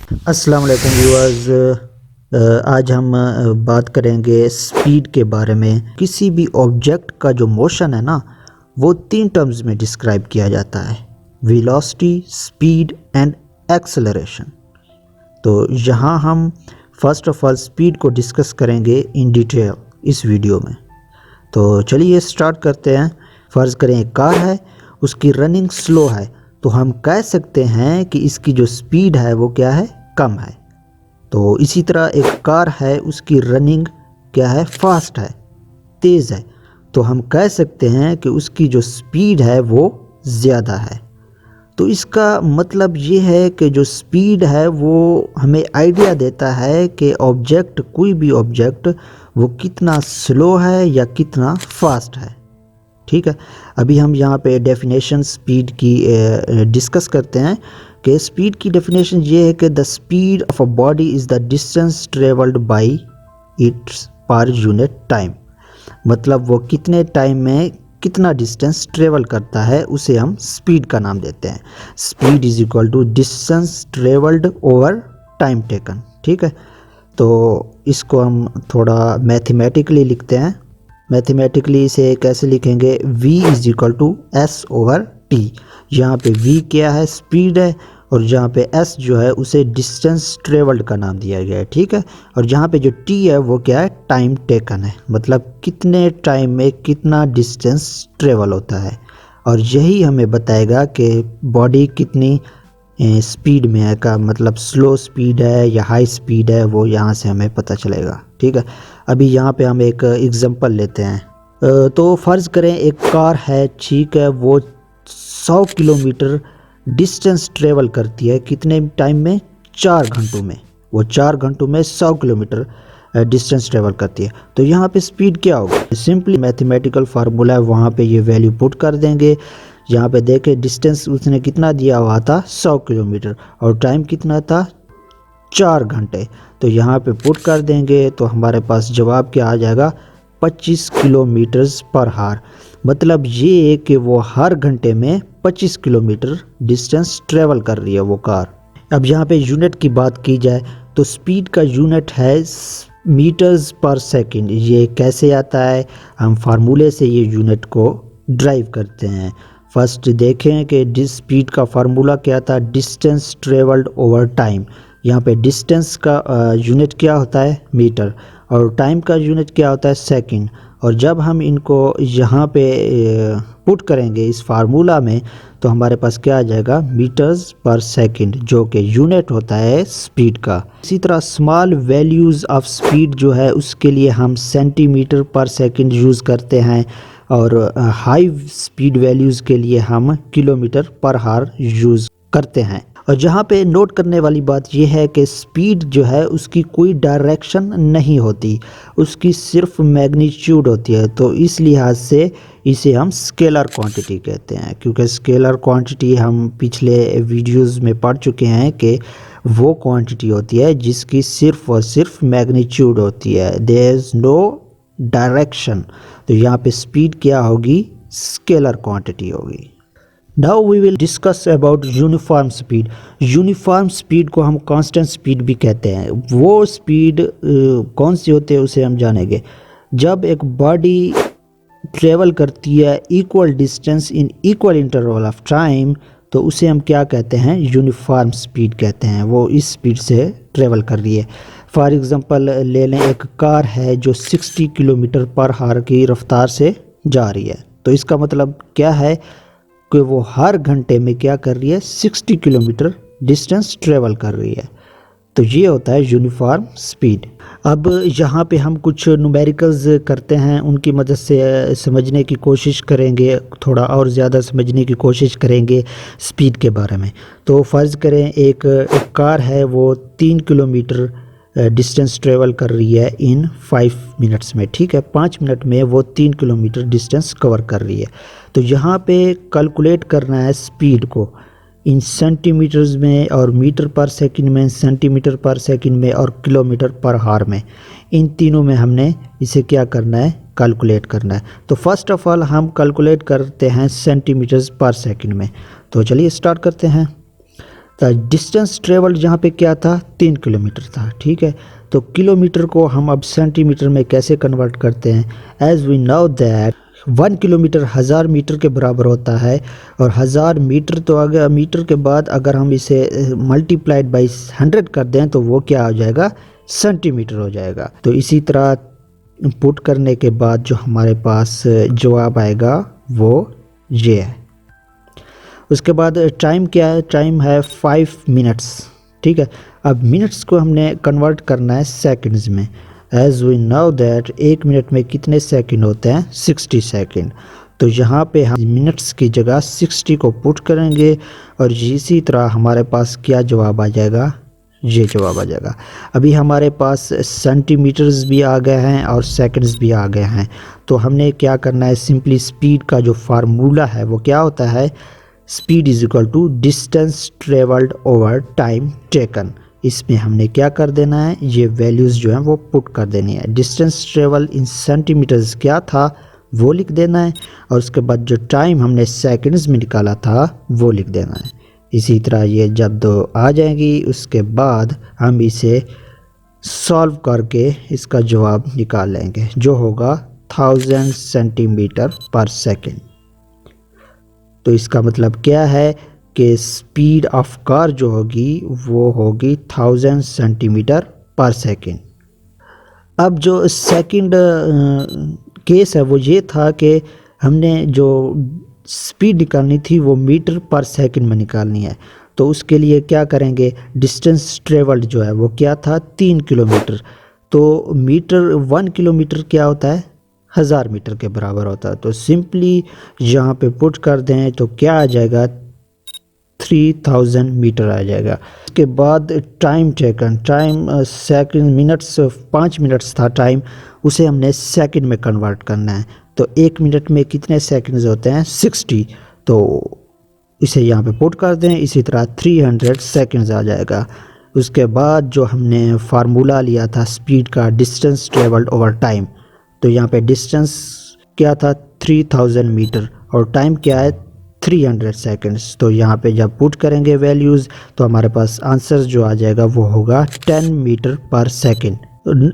अस्सलाम वालेकुम व्यूअर्स। आज हम बात करेंगे स्पीड के बारे में। किसी भी ऑब्जेक्ट का जो मोशन है ना, वो 3 टर्म्स में डिस्क्राइब किया जाता है: वेलोसिटी, स्पीड एंड एक्सेलरेशन। तो यहाँ हम फर्स्ट ऑफ ऑल स्पीड को डिस्कस करेंगे इन डिटेल इस वीडियो में। तो चलिए स्टार्ट करते हैं। फ़र्ज़ करें एक कार है, उसकी रनिंग स्लो है, तो हम कह सकते हैं कि इसकी जो स्पीड है वो क्या है, कम है। तो इसी तरह एक कार है, उसकी रनिंग क्या है, फास्ट है, तेज़ है, तो हम कह सकते हैं कि उसकी जो स्पीड है वो ज़्यादा है। तो इसका मतलब ये है कि जो स्पीड है वो हमें आइडिया देता है कि ऑब्जेक्ट, कोई भी ऑब्जेक्ट, वो कितना स्लो है या कितना फास्ट है। ठीक है, अभी हम यहाँ पे डेफिनेशन स्पीड की डिस्कस करते हैं कि स्पीड की डेफिनेशन ये है कि the speed of a body is the distance travelled by it's per unit time. मतलब वो कितने टाइम में कितना डिस्टेंस ट्रेवल करता है, उसे हम स्पीड का नाम देते हैं। Speed is equal to distance travelled over time taken. ठीक है, तो इसको हम थोड़ा मैथमेटिकली लिखते हैं। मैथमेटिकली इसे कैसे लिखेंगे, v is equal to S over T. यहाँ पे v क्या है, स्पीड है, और जहाँ पे s जो है उसे डिस्टेंस ट्रेवल्ड का नाम दिया गया है। ठीक है, और जहाँ पे जो t है वो क्या है, टाइम टेकन है, मतलब कितने टाइम में कितना डिस्टेंस ट्रेवल होता है। और यही हमें बताएगा कि बॉडी कितनी स्पीड में है, का मतलब स्लो स्पीड है या हाई स्पीड है, वो यहाँ से हमें पता चलेगा। ठीक है, अभी यहाँ पे हम एक एग्जांपल लेते हैं। तो फ़र्ज़ करें एक कार है, ठीक है, वो 100 किलोमीटर डिस्टेंस ट्रेवल करती है, कितने टाइम में, 4 घंटों में। वो 4 घंटों में 100 किलोमीटर डिस्टेंस ट्रेवल करती है। तो यहाँ पे स्पीड क्या होगा, सिंपली मैथमेटिकल फार्मूला है, वहाँ पे ये वैल्यू पुट कर देंगे। यहाँ पे देखें डिस्टेंस उसने कितना दिया हुआ था, 100 किलोमीटर, और टाइम कितना था, 4 घंटे। तो यहाँ पे पुट कर देंगे तो हमारे पास जवाब क्या आ जाएगा, 25 किलोमीटर्स पर हार। मतलब ये है कि वो हर घंटे में 25 किलोमीटर डिस्टेंस ट्रेवल कर रही है वो कार। अब यहाँ पे यूनिट की बात की जाए तो स्पीड का यूनिट है मीटर्स पर सेकंड। ये कैसे आता है, हम फार्मूले से ये यूनिट को ड्राइव करते हैं। फर्स्ट देखें कि स्पीड का फार्मूला क्या था, डिस्टेंस ट्रेवल्ड ओवर टाइम। यहाँ पे डिस्टेंस का यूनिट क्या होता है, मीटर, और टाइम का यूनिट क्या होता है, सेकंड। और जब हम इनको यहाँ पे पुट करेंगे इस फार्मूला में, तो हमारे पास क्या आ जाएगा, मीटर्स पर सेकंड, जो कि यूनिट होता है स्पीड का। इसी तरह स्मॉल वैल्यूज़ ऑफ स्पीड जो है उसके लिए हम सेंटीमीटर पर सेकंड यूज़ करते हैं, और हाई स्पीड वैल्यूज़ के लिए हम किलोमीटर पर हार यूज़ करते हैं। और जहाँ पे नोट करने वाली बात यह है कि स्पीड जो है उसकी कोई डायरेक्शन नहीं होती, उसकी सिर्फ मैग्नीट्यूड होती है। तो इस लिहाज से इसे हम स्केलर क्वांटिटी कहते हैं, क्योंकि स्केलर क्वांटिटी हम पिछले वीडियोस में पढ़ चुके हैं कि वो क्वांटिटी होती है जिसकी सिर्फ और सिर्फ मैग्नीट्यूड होती है, देयर इज़ नो डायरेक्शन। तो यहाँ पे स्पीड क्या होगी, स्केलर क्वांटिटी होगी। Now we will discuss about uniform speed. Uniform speed को हम कांस्टेंट स्पीड भी कहते हैं। वो स्पीड कौन सी होती है उसे हम जानेंगे। जब एक बॉडी ट्रेवल करती है equal distance in equal interval of time, तो उसे हम क्या कहते हैं, यूनिफॉर्म स्पीड कहते हैं। वो इस स्पीड से ट्रेवल कर रही है। फॉर एग्ज़ाम्पल ले लें, एक कार है जो 60 किलोमीटर पर हार की रफ्तार से जा रही है। तो इसका मतलब क्या है कि वो हर घंटे में क्या कर रही है, 60 किलोमीटर डिस्टेंस ट्रेवल कर रही है। तो ये होता है यूनिफॉर्म स्पीड। अब यहाँ पे हम कुछ न्यूमेरिकल्स करते हैं, उनकी मदद से समझने की कोशिश करेंगे, थोड़ा और ज़्यादा समझने की कोशिश करेंगे स्पीड के बारे में। तो फ़र्ज़ करें एक कार है, वो 3 किलोमीटर डिस्टेंस ट्रेवल कर रही है इन 5 मिनट्स में। ठीक है, 5 मिनट में वो 3 किलोमीटर डिस्टेंस कवर कर रही है। तो यहाँ पे कैलकुलेट करना है स्पीड को इन सेंटीमीटर्स में, और मीटर पर सेकंड में, सेंटीमीटर पर सेकंड में, और किलोमीटर पर हार में। इन तीनों में हमने इसे क्या करना है, कैलकुलेट करना है। तो फर्स्ट ऑफ ऑल हम कैलकुलेट करते हैं सेंटीमीटर्स पर सेकंड में। तो चलिए स्टार्ट करते हैं। तो डिस्टेंस ट्रेवल्ड जहाँ पे क्या था 3 किलोमीटर था, ठीक है। तो किलोमीटर को हम अब सेंटीमीटर में कैसे कन्वर्ट करते हैं, as we know that 1 kilometre 1000 metre के बराबर होता है, और 1000 मीटर तो अगर मीटर के बाद अगर हम इसे मल्टीप्लाइड बाई 100 कर दें तो वो क्या हो जाएगा, सेंटीमीटर हो जाएगा। तो इसी तरह पुट करने के बाद जो हमारे पास जवाब आएगा वो ये है। उसके बाद टाइम क्या है, टाइम है 5 मिनट्स, ठीक है। अब मिनट्स को हमने कन्वर्ट करना है सेकंड्स में। As we know that 1 minute में कितने सेकंड होते हैं, 60 सेकंड। तो यहाँ पे हम मिनट्स की जगह 60 को पुट करेंगे और इसी तरह हमारे पास क्या जवाब आ जाएगा, ये जवाब आ जाएगा। अभी हमारे पास सेंटीमीटर्स भी आ गए हैं और सेकंड्स भी आ गए हैं। तो हमने क्या करना है, सिंपली स्पीड का जो फार्मूला है वो क्या होता है, speed is equal to distance travelled over time taken. इसमें हमने क्या कर देना है, ये वैल्यूज़ जो हैं वो पुट कर देनी है। डिस्टेंस ट्रेवल इन सेंटीमीटर्स क्या था वो लिख देना है, और उसके बाद जो टाइम हमने सेकंड्स में निकाला था वो लिख देना है। इसी तरह ये जब दो आ जाएंगी उसके बाद हम इसे सॉल्व करके इसका जवाब निकाल लेंगे, जो होगा 1000 सेंटीमीटर पर सेकेंड। तो इसका मतलब क्या है कि स्पीड ऑफ कार जो होगी वो होगी 1000 सेंटीमीटर पर सेकेंड। अब जो सेकंड केस है वो ये था कि हमने जो स्पीड निकालनी थी वो मीटर पर सेकंड में निकालनी है। तो उसके लिए क्या करेंगे, डिस्टेंस ट्रेवल्ड जो है वो क्या था 3 किलोमीटर। तो मीटर 1 किलोमीटर क्या होता है, 1000 मीटर के बराबर होता है। तो सिंपली यहाँ पे पुट कर दें तो क्या आ जाएगा, 3000 मीटर आ जाएगा। उसके बाद time taken, time second minutes 5 minutes था टाइम, उसे हमने सेकंड में कन्वर्ट करना है। तो 1 मिनट में कितने सेकंड्स होते हैं, 60। तो इसे यहाँ पे पुट कर दें, इसी तरह 300 सेकंड्स आ जाएगा। उसके बाद जो हमने फार्मूला लिया था स्पीड का, डिस्टेंस ट्रेवल्ड ओवर टाइम, तो यहाँ पे डिस्टेंस क्या था 3000 मीटर और टाइम क्या है 300 सेकंड्स। तो यहाँ पे जब पुट करेंगे वैल्यूज़ तो हमारे पास आंसर जो आ जाएगा वो होगा 10 मीटर पर सेकंड।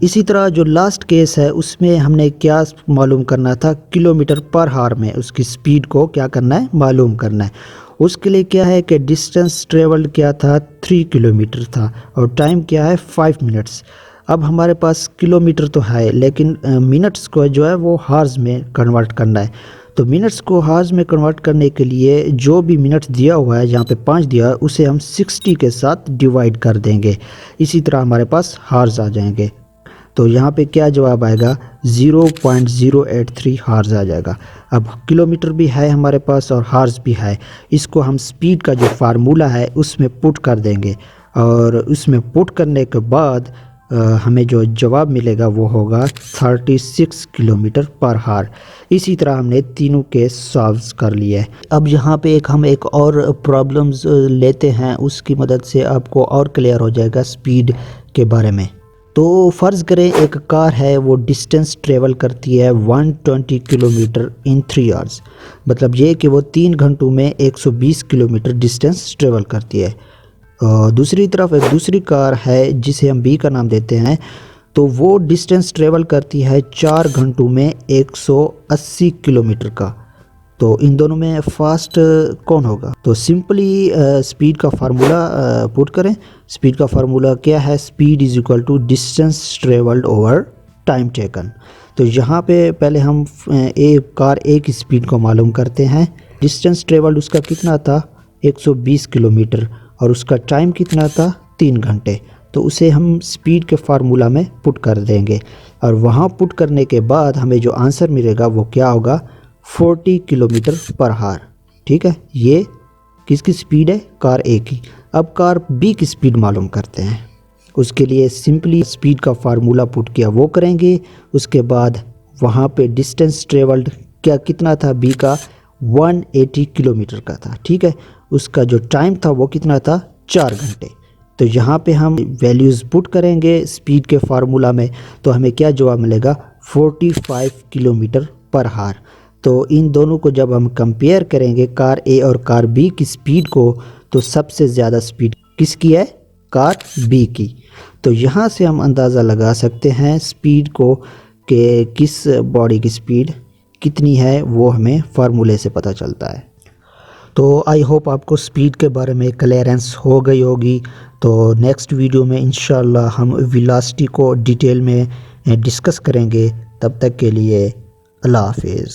इसी तरह जो लास्ट केस है उसमें हमने क्या मालूम करना था, किलोमीटर पर हावर में उसकी स्पीड को क्या करना है, मालूम करना है। उसके लिए क्या है कि डिस्टेंस ट्रेवल्ड क्या था 3 किलोमीटर था और टाइम क्या है 5 मिनट्स। अब हमारे पास किलोमीटर तो है लेकिन मिनट्स को जो है वो हार्स में कन्वर्ट करना है। तो मिनट्स को हार्स में कन्वर्ट करने के लिए जो भी मिनट्स दिया हुआ है, जहाँ पे 5 दिया है, उसे हम 60 के साथ डिवाइड कर देंगे। इसी तरह हमारे पास हार्स आ जाएंगे। तो यहाँ पे क्या जवाब आएगा, 0.083 हार्स आ जाएगा। अब किलोमीटर भी है हमारे पास और हार्स भी है, इसको हम स्पीड का जो फार्मूला है उसमें पुट कर देंगे और उसमें पुट करने के बाद हमें जो जवाब मिलेगा वो होगा 36 किलोमीटर पर हार। इसी तरह हमने तीनों केस सॉल्व कर लिए। अब यहाँ पे हम एक और प्रॉब्लम्स लेते हैं, उसकी मदद से आपको और क्लियर हो जाएगा स्पीड के बारे में। तो फ़र्ज़ करें एक कार है वो डिस्टेंस ट्रेवल करती है 120 किलोमीटर इन 3 आवर्स, मतलब ये कि वो 3 घंटों में 120 किलोमीटर डिस्टेंस ट्रेवल करती है। दूसरी तरफ एक दूसरी कार है जिसे हम बी का नाम देते हैं, तो वो डिस्टेंस ट्रेवल करती है 4 घंटों में 180 किलोमीटर का। तो इन दोनों में फास्ट कौन होगा? तो सिंपली स्पीड का फार्मूला पुट करें। स्पीड का फार्मूला क्या है, speed is equal to distance travelled over time taken. तो यहाँ पे पहले हम कार ए की स्पीड को मालूम करते हैं। डिस्टेंस ट्रेवल्ड उसका कितना था 120 किलोमीटर और उसका टाइम कितना था 3 घंटे। तो उसे हम स्पीड के फार्मूला में पुट कर देंगे और वहाँ पुट करने के बाद हमें जो आंसर मिलेगा वो क्या होगा, 40 किलोमीटर पर हार। ठीक है, ये किसकी स्पीड है, कार ए की। अब कार बी की स्पीड मालूम करते हैं। उसके लिए सिंपली स्पीड का फार्मूला पुट किया वो करेंगे। उसके बाद वहाँ पे डिस्टेंस ट्रेवल्ड क्या कितना था बी का, 180 किलोमीटर का था। ठीक है, उसका जो टाइम था वो कितना था, 4 घंटे। तो यहाँ पे हम वैल्यूज़ पुट करेंगे स्पीड के फार्मूला में, तो हमें क्या जवाब मिलेगा, 45 किलोमीटर पर हार। तो इन दोनों को जब हम कंपेयर करेंगे कार ए और कार बी की स्पीड को, तो सबसे ज़्यादा स्पीड किसकी है? कार बी की। तो यहाँ से हम अंदाज़ा लगा सकते हैं स्पीड को कि किस बॉडी की स्पीड कितनी है, वो हमें फार्मूले से पता चलता है। तो आई होप आपको स्पीड के बारे में क्लियरेंस हो गई होगी। तो नेक्स्ट वीडियो में इंशाल्लाह हम वेलोसिटी को डिटेल में डिस्कस करेंगे। तब तक के लिए अल्लाह हाफिज़।